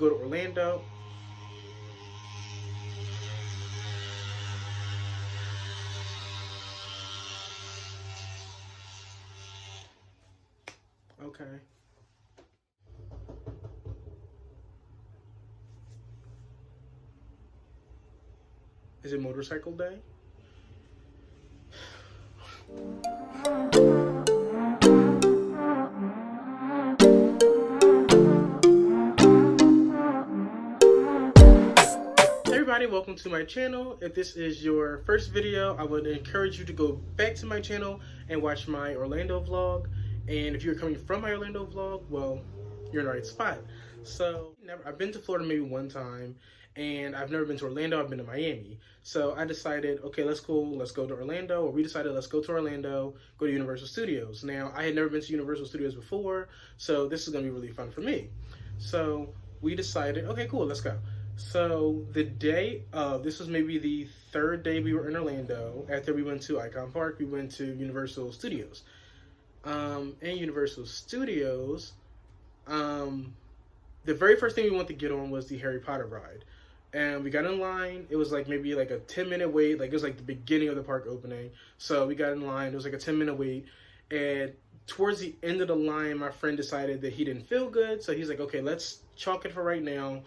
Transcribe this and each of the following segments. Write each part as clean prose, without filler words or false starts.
Go to Orlando. Okay. Is it motorcycle day? Hey everybody, welcome to my channel. If this is your first video, I would encourage you to go back to my channel and watch my Orlando vlog. And if you're coming from my Orlando vlog, well, you're in the right spot. So I've been to Florida maybe one time, and I've never been to Orlando. I've been to Miami. So I decided, okay, let's go to Orlando. Or we decided, let's go to Orlando, go to Universal Studios. Now, I had never been to Universal Studios before, so this is gonna be really fun for me. So we decided, okay, cool, let's go. So the day of, this was maybe the third day we were in Orlando. After we went to Icon Park, we went to Universal Studios. In Universal Studios, the very first thing we wanted to get on was the Harry Potter ride. And we got in line. It was like maybe like a 10-minute wait. Like it was like the beginning of the park opening. So we got in line. It was like a 10-minute wait. And towards the end of the line, my friend decided that he didn't feel good. So he's like, okay, let's chalk it for right now.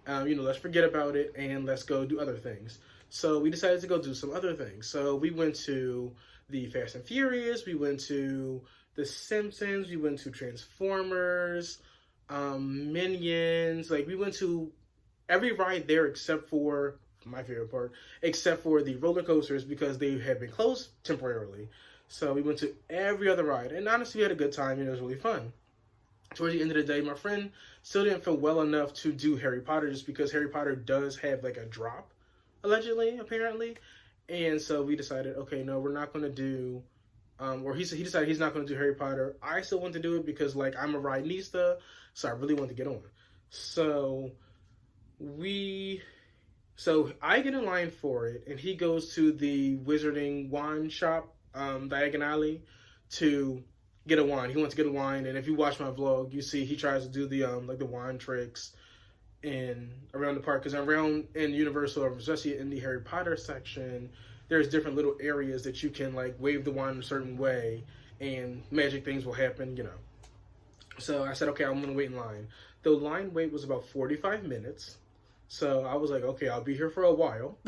Let's forget about it and let's go do other things. So we decided to go do some other things. So we went to the Fast and Furious. We went to the Simpsons. We went to Transformers, Minions. Like we went to every ride there except for my favorite part, except for the roller coasters because they had been closed temporarily. So we went to every other ride, and honestly, we had a good time and it was really fun. Towards the end of the day, my friend still didn't feel well enough to do Harry Potter just because Harry Potter does have like a drop, allegedly, apparently. And so we decided, okay, no, we're not going to do, or he decided he's not going to do Harry Potter. I still want to do it because like I'm a ride-nista, so I really want to get on. So I get in line for it, and he goes to the Wizarding Wand shop, Diagon Alley, to get a wand. He wants to get a wand, and if you watch my vlog, you see he tries to do the like the wand tricks in around the park. Because around in Universal, especially in the Harry Potter section, there's different little areas that you can like wave the wand a certain way, and magic things will happen. So I said, okay, I'm gonna wait in line. The line wait was about 45 minutes. So I was like, okay, I'll be here for a while.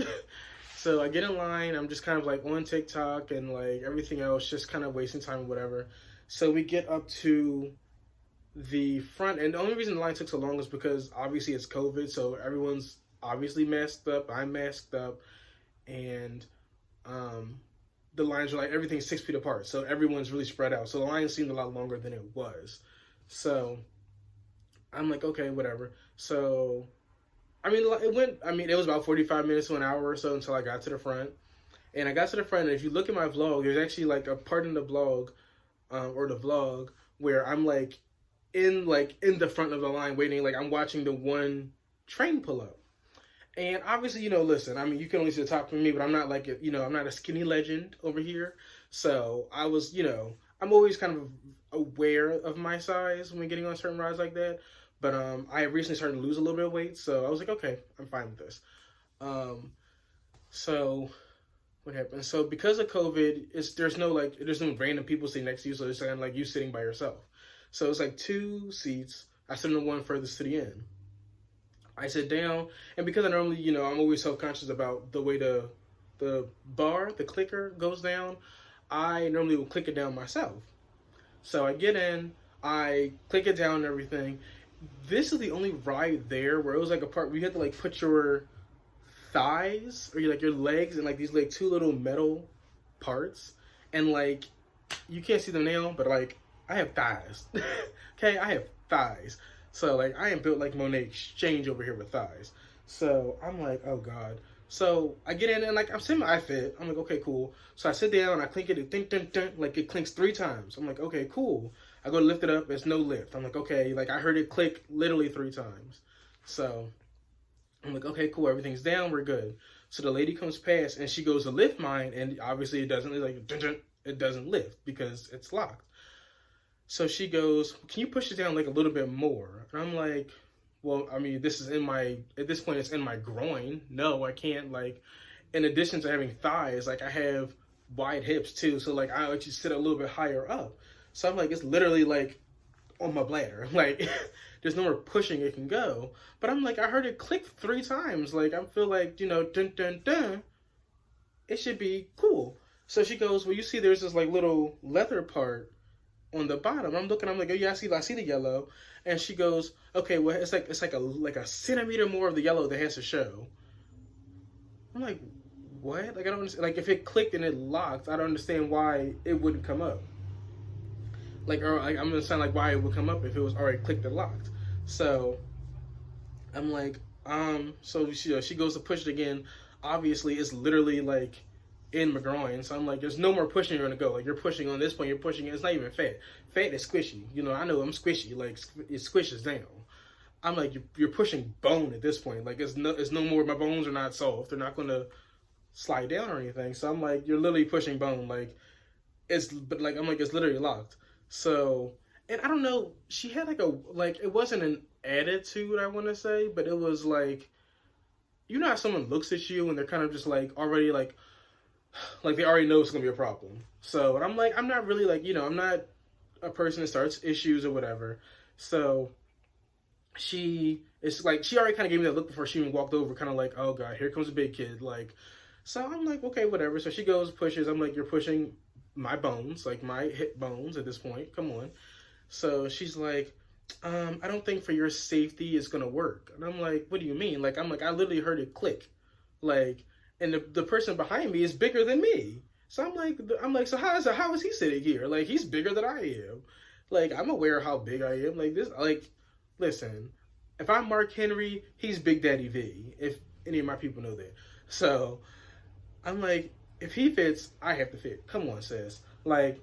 So I get in line. I'm just kind of like on TikTok and like everything else, just kind of wasting time or whatever. So we get up to the front, and the only reason the line took so long is because obviously it's COVID, so everyone's obviously masked up. I'm masked up, and the lines are like everything's 6 feet apart, so everyone's really spread out. So the line seemed a lot longer than it was. So I'm like, okay, whatever. So it was about 45 minutes to an hour or so until I got to the front. And I got to the front, and if you look at my vlog, there's actually like a part in the blog, or the vlog, where I'm like in the front of the line waiting, like I'm watching the one train pull up. And obviously, listen, I mean, you can only see the top from me, but I'm not like, I'm not a skinny legend over here. So I was, I'm always kind of aware of my size when getting on certain rides like that. But I recently started to lose a little bit of weight, so I was like, okay, I'm fine with this. So what happened? So because of COVID, there's no random people sitting next to you, so it's kind of like you sitting by yourself. So it's like 2 seats. I sit in the one furthest to the end. I sit down, and because I normally, I'm always self-conscious about the way the bar, the clicker goes down, I normally will click it down myself. So I get in, I click it down and everything. This is the only ride there where it was like a part where you had to like put your thighs or your legs in like these like 2 little metal parts, and like you can't see them now, but like I have thighs. Okay, I have thighs. So like I am built like Monet Exchange over here with thighs. So I'm like, oh god. So I get in and like I'm semi-fit. I'm like, okay, cool. So I sit down, I clink it, ding, ding, ding, like it clinks 3 times. I'm like, okay, cool. I go to lift it up, there's no lift. I'm like, okay, like I heard it click literally 3 times. So I'm like, okay, cool, everything's down, we're good. So the lady comes past and she goes to lift mine, and obviously it doesn't, it doesn't lift because it's locked. So she goes, can you push it down like a little bit more? And I'm like, well, I mean, at this point, it's in my groin. No, I can't, like, in addition to having thighs, like, I have wide hips too. So, like, I actually sit a little bit higher up. So I'm like, it's literally like on my bladder. Like, there's no more pushing it can go. But I'm like, I heard it click 3 times. Like, I feel like, dun dun dun, it should be cool. So she goes, well, you see, there's this like little leather part on the bottom. I'm looking, I'm like, oh yeah, I see the yellow. And she goes, okay, well, it's like a centimeter more of the yellow that has to show. I'm like, what? Like, I don't understand. Like, if it clicked and it locked, I don't understand why it wouldn't come up. Like, or like, I'm gonna sound like why it would come up if it was already clicked and locked. So I'm like, so she goes to push it again. Obviously, it's literally like in my groin. So I'm like, there's no more pushing you're gonna go. Like, you're pushing on this point, you're pushing it. It's not even fat. Fat is squishy. I know I'm squishy. Like, it squishes down. I'm like, you're pushing bone at this point. Like, it's no more. My bones are not soft. They're not gonna slide down or anything. So I'm like, you're literally pushing bone. Like, but like, I'm like, it's literally locked. So, and I don't know. She had like it wasn't an attitude, I want to say, but it was like, how someone looks at you and they're kind of just like already like they already know it's gonna be a problem. So, and I'm like, I'm not really like, I'm not a person that starts issues or whatever. So it's like she already kind of gave me that look before she even walked over, kind of like, oh god, here comes a big kid. Like, so I'm like, okay, whatever. So she goes, pushes. I'm like, you're pushing my bones, like my hip bones at this point. Come on. So she's like, I don't think for your safety it's gonna work. And I'm like, what do you mean? Like, I'm like, I literally heard it click. Like, and the person behind me is bigger than me. So I'm like, so how is he sitting here? Like, he's bigger than I am. Like, I'm aware of how big I am. Like, this, like, listen, if I'm Mark Henry, he's Big Daddy V. If any of my people know that. So I'm like, if he fits, I have to fit. Come on, sis. Like,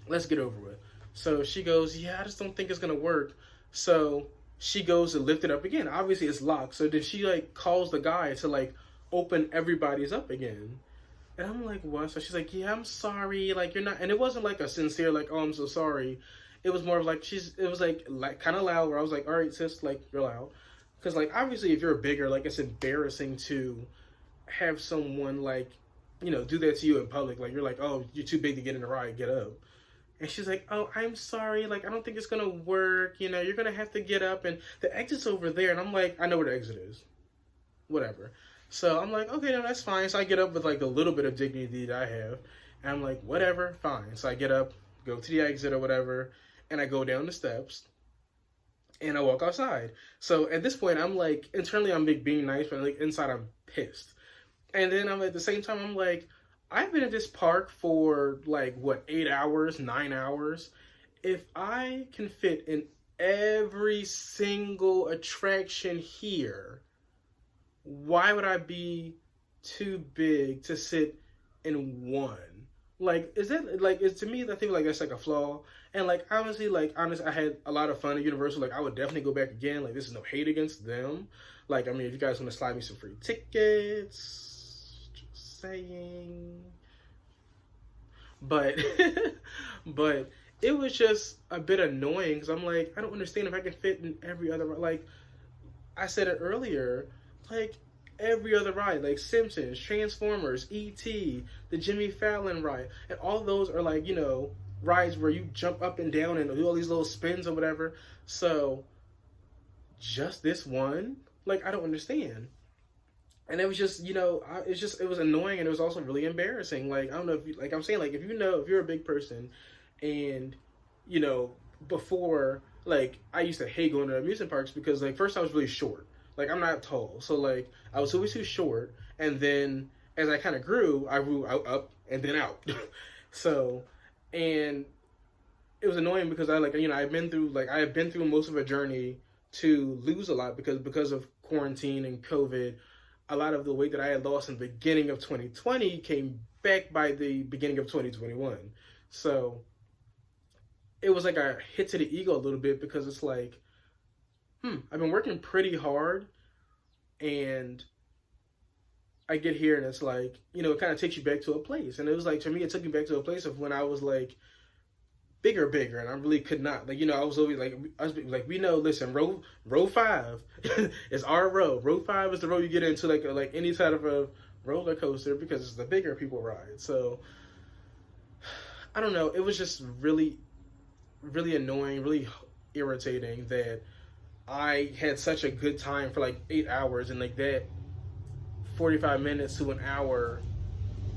let's get over with. So she goes, yeah, I just don't think it's gonna work. So she goes to lift it up again. Obviously it's locked. So then she like calls the guy to like open everybody's up again. And I'm like, what? So she's like, yeah, I'm sorry. Like, you're not. And it wasn't like a sincere, like, oh, I'm so sorry. It was more of like, it was like kind of loud where I was like, all right, sis, like, you're loud. Because, like, obviously if you're bigger, like, it's embarrassing to have someone, like, do that to you in public. Like, you're like, oh, you're too big to get in the ride, get up. And she's like, oh, I'm sorry. Like, I don't think it's going to work. You're going to have to get up. And the exit's over there. And I'm like, I know where the exit is. Whatever. So I'm like, okay, no, that's fine. So I get up with like a little bit of dignity that I have. And I'm like, whatever, fine. So I get up, go to the exit or whatever. And I go down the steps. And I walk outside. So at this point, I'm like, internally I'm being nice. But like inside I'm pissed. And then I'm at the same time, I'm like, I've been at this park for like, what, 8 hours, 9 hours. If I can fit in every single attraction here, why would I be too big to sit in one? Like, is that, like, to me, I think, like, that's, like, a flaw. And, like, honestly, I had a lot of fun at Universal. Like, I would definitely go back again. Like, this is no hate against them. Like, I mean, if you guys want to slide me some free tickets, just saying. But, but it was just a bit annoying because I'm like, I don't understand if I can fit in every other, like, I said it earlier, like, every other ride, like Simpsons, Transformers, E.T., the Jimmy Fallon ride, and all those are like, rides where you jump up and down and do all these little spins or whatever. So, just this one? Like, I don't understand. And it was just, it was annoying and it was also really embarrassing. Like, I don't know if like I'm saying, like, if you're a big person and, before, like, I used to hate going to amusement parks because, like, first I was really short. Like, I'm not tall. So, like, I was always too short. And then as I kind of grew, I grew up and then out. So, and it was annoying because I have been through most of a journey to lose a lot because of quarantine and COVID. A lot of the weight that I had lost in the beginning of 2020 came back by the beginning of 2021. So it was like a hit to the ego a little bit because it's like, I've been working pretty hard and I get here and it's like, it kind of takes you back to a place. And it was like, to me, it took me back to a place of when I was like bigger, and I really could not. Like, you know, I was always like, we know. Listen, row 5 is our row. Row 5 is the row you get into, like any type of a roller coaster, because it's the bigger people ride. So I don't know. It was just really, really annoying, really irritating that I had such a good time for like 8 hours, and like that 45 minutes to an hour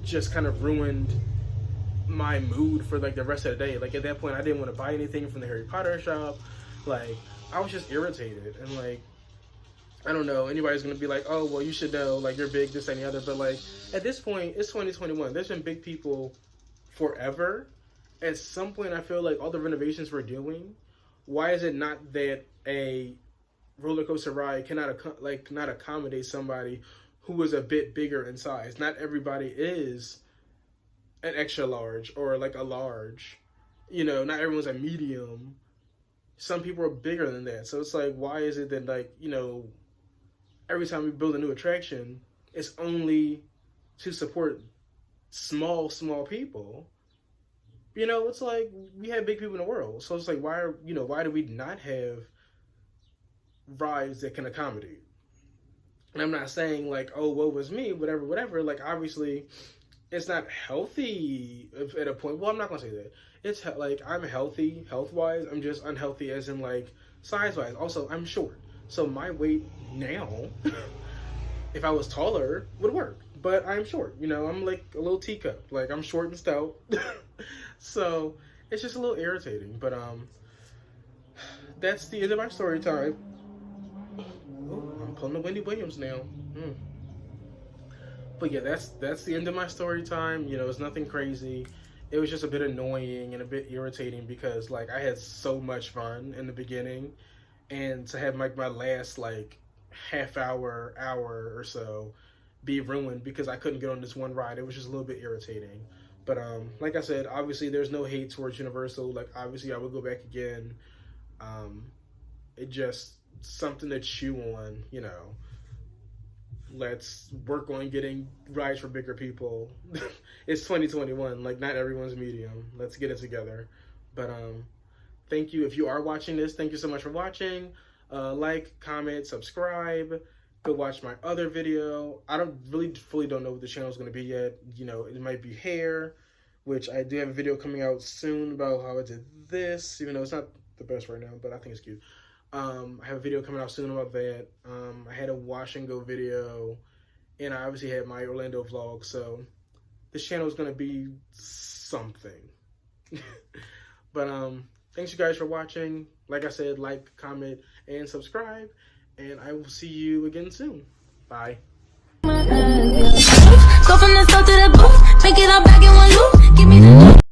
just kind of ruined my mood for like the rest of the day. Like at that point, I didn't want to buy anything from the Harry Potter shop. Like I was just irritated, and like I don't know, anybody's gonna be like, oh well, you should know, like you're big, this and the other. But like at this point, it's 2021. There's been big people forever. At some point, I feel like all the renovations we're doing, why is it not that a roller coaster ride cannot not accommodate somebody who is a bit bigger in size? Not everybody is an extra large or like a large. You know, not everyone's a medium. Some people are bigger than that. So it's like, why is it that, like, you know, every time we build a new attraction, it's only to support small people? You know, it's like we have big people in the world. So it's like, why do we not have rides that can accommodate? And I'm not saying like, oh, woe was me, whatever. Like, obviously, it's not healthy at a point. Well, I'm not gonna say that. It's like I'm healthy health-wise. I'm just unhealthy as in like size-wise. Also, I'm short, so my weight now, if I was taller, would work. But I'm short. You know, I'm like a little teacup. Like I'm short and stout. So it's just a little irritating. But that's the end of my story time. Oh, I'm pulling the Wendy Williams now. But yeah, that's the end of my story time. You know, it's nothing crazy. It was just a bit annoying and a bit irritating because like I had so much fun in the beginning, and to have like my last like half hour or so be ruined because I couldn't get on this one ride, it was just a little bit irritating. But like I said, obviously there's no hate towards Universal. Like obviously I would go back again. It just something to chew on, you know. Let's work on getting rides for bigger people. It's 2021. Like, not everyone's medium. Let's get it together. But thank you. If you are watching this, thank you so much for watching. Like, comment, subscribe. Go watch my other video. I don't fully don't know what the channel is going to be yet. You know, it might be hair, which I do have a video coming out soon about how I did this, even though it's not the best right now, but I think it's cute. I have a video coming out soon about that. I had a wash and go video, and I obviously had my Orlando vlog, so this channel is going to be something. But thanks you guys for watching. Like I said, like, comment, and subscribe, and I will see you again soon. Bye.